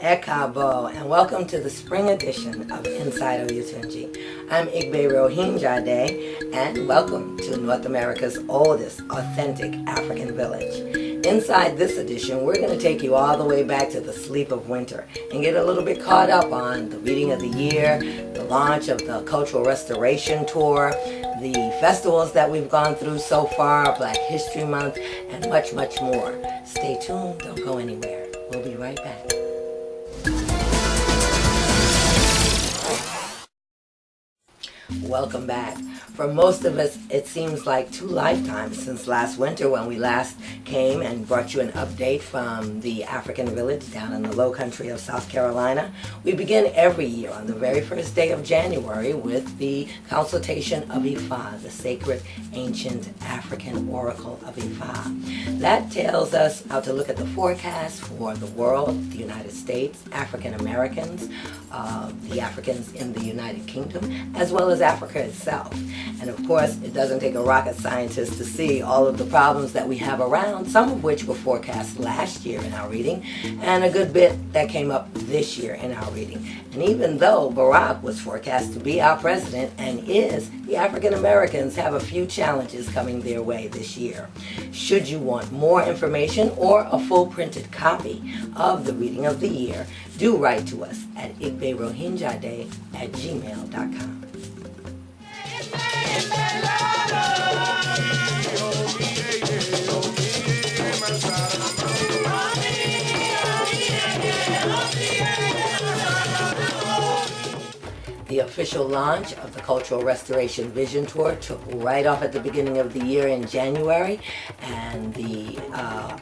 Ekabo, and welcome to the spring edition of Inside Oyotunji. I'm Igberohionjade, and welcome to North America's oldest authentic African village. Inside this edition, we're going to take you all the way back to the sleep of winter and get a little bit caught up on the reading of the year, the launch of the Cultural Restoration Tour, the festivals that we've gone through so far, Black History Month, and much, much more. Stay tuned, don't go anywhere. We'll be right back. Welcome back. For most of us, it seems like 2 lifetimes since last winter when we last came and brought you an update from the African village down in the low country of South Carolina. We begin every year on the very first day of January with the consultation of Ifa, the sacred ancient African oracle of Ifa. That tells us how to look at the forecast for the world, the United States, African Americans, the Africans in the United Kingdom, as well as Africa itself. And of course, it doesn't take a rocket scientist to see all of the problems that we have around, some of which were forecast last year in our reading, and a good bit that came up this year in our reading. And even though Barack was forecast to be our president and is, the African Americans have a few challenges coming their way this year. Should you want more information or a full printed copy of the reading of the year, do write to us at igberohionjade@gmail.com. The official launch of the Cultural Restoration Vision Tour took right off at the beginning of the year in January, and the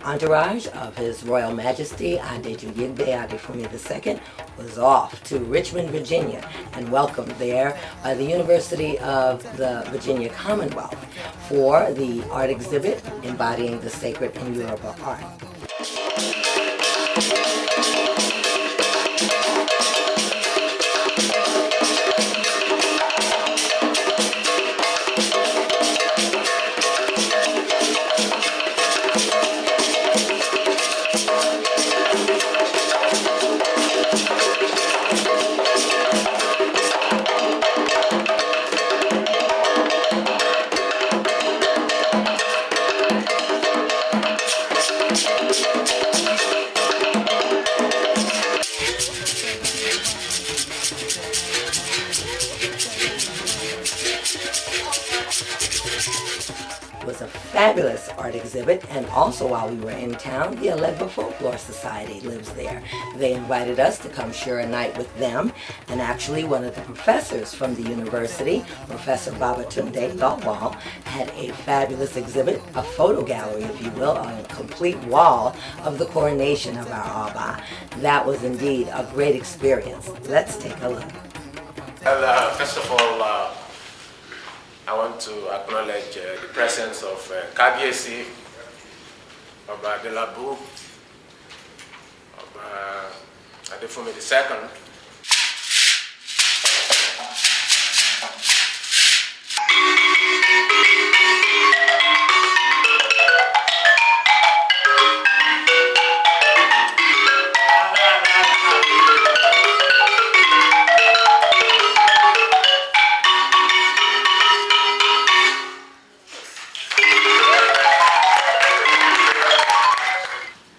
entourage of His Royal Majesty Adejuyi Adefumi II was off to Richmond, Virginia, and welcomed there by the University of the Virginia Commonwealth for the art exhibit embodying the sacred in Yoruba art. Was a fabulous art exhibit, and also while we were in town, the Alegba Folklore Society lives there. They invited us to come share a night with them, and actually one of the professors from the university, Professor Babatunde Lawal, had a fabulous exhibit, a photo gallery if you will, on a complete wall of the coronation of our Aba. That was indeed a great experience. Let's take a look. Well, first of all, I want to acknowledge the presence of Kabiesi, of Adelabu, of Adefumi II.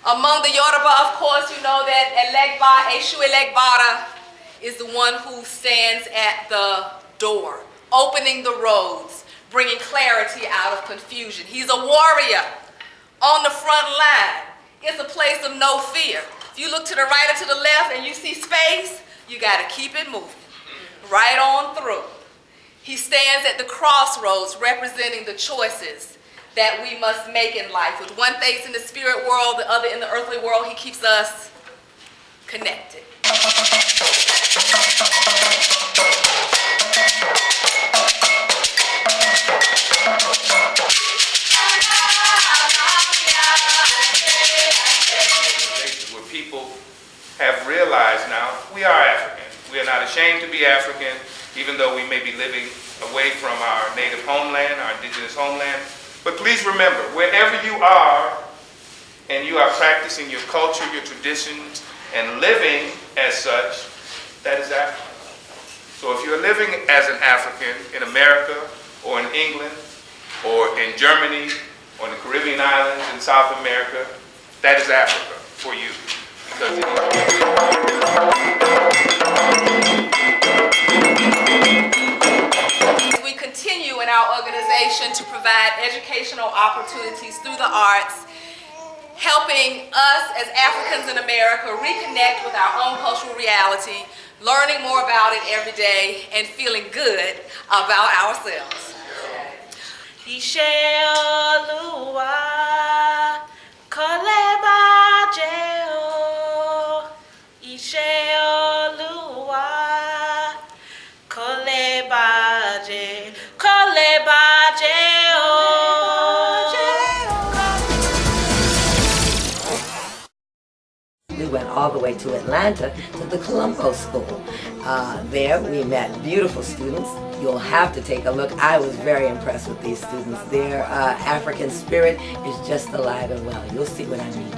Among the Yoruba, of course, you know that Elegba, Eshu Elegbara, is the one who stands at the door, opening the roads, bringing clarity out of confusion. He's a warrior on the front line. It's a place of no fear. If you look to the right or to the left and you see space, you got to keep it moving. right on through. He stands at the crossroads representing the choices that we must make in life. With one face in the spirit world, the other in the earthly world, he keeps us connected. Where people have realized now we are African. We are not ashamed to be African, even though we may be living away from our native homeland, our indigenous homeland. But please remember, wherever you are and you are practicing your culture, your traditions, and living as such, that is Africa. So if you're living as an African in America or in England or in Germany or in the Caribbean islands in South America, that is Africa for you. Because we continue in our organization to provide educational opportunities through the arts, helping us as Africans in America reconnect with our own cultural reality, learning more about it every day, and feeling good about ourselves. Ishe Oluwa, koleba jeo. Ishe Oluwa, koleba je, koleba jeo. We went all the way to Atlanta to the Colombo School. There we met beautiful students. You'll have to take a look. I was very impressed with these students. Their African spirit is just alive and well. You'll see what I mean.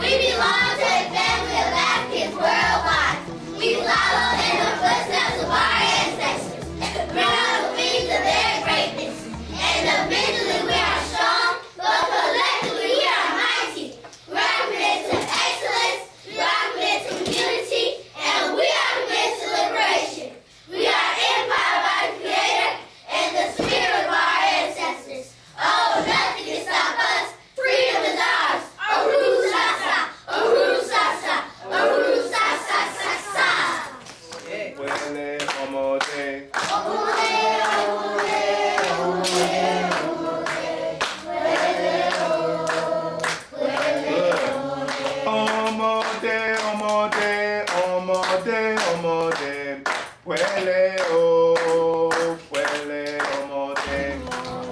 We belong to a family of Africans worldwide. We follow in the footsteps of our ancestors. Proud of being of their greatness. Individually we are strong, but collectively we are mighty. We are committed to excellence, we are committed to community, and we are committed to liberation. We are empowered by the Creator and the spirit of our ancestors. Oh, nothing can stop us. Freedom is ours. Ahuru Sasa, Ahuru Sasa, Ahuru Sasa Sasa. Wele Omode. Omode, omode, omode, omode. Wele o, wele omode.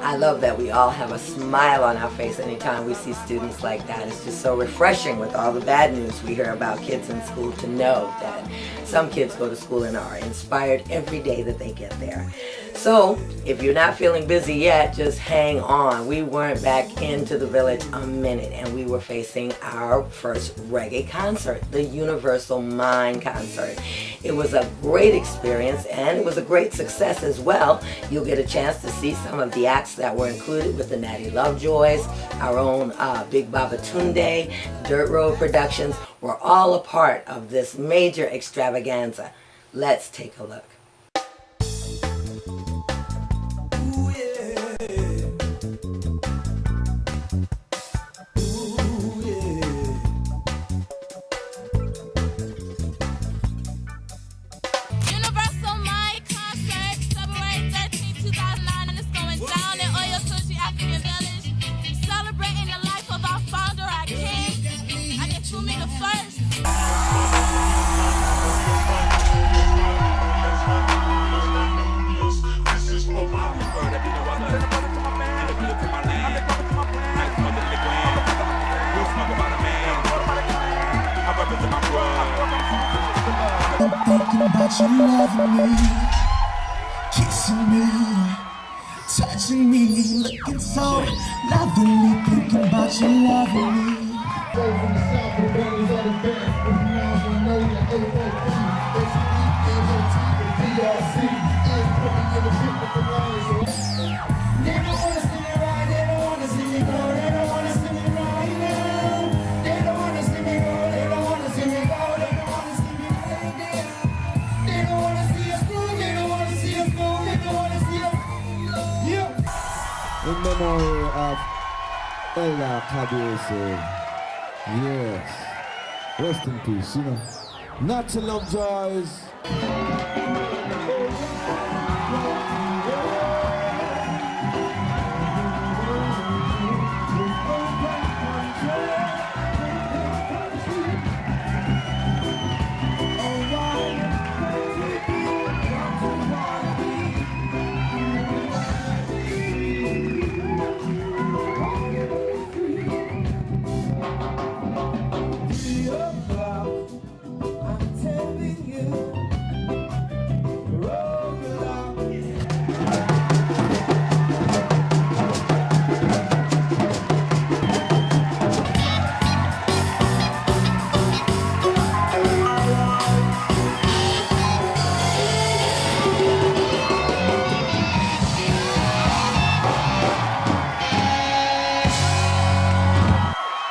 I love that we all have a smile on our face anytime we see students like that. It's just so refreshing with all the bad news we hear about kids in school to know that some kids go to school and are inspired every day that they get there. So if you're not feeling busy yet, just hang on. We weren't back into the village a minute and we were facing our first reggae concert, the Universal Mind concert. It was a great experience and it was a great success as well. You'll get a chance to see some of the acts that were included with the Natty Lovejoys, our own Big Baba Tunde, Dirt Road Productions were all a part of this major extravaganza. Let's take a look. Universal Mind Concert, February 13, 2009, and it's going down in Oyotunji, African Village. Celebrating the life of our founder, our king. I get Fumi the first. I'm thinking about you loving me, kissing me, touching me, looking so lovely. Thinking about you loving me. In memory of Ella Kabiese. Yes. Rest in peace, you know. Not to love joys.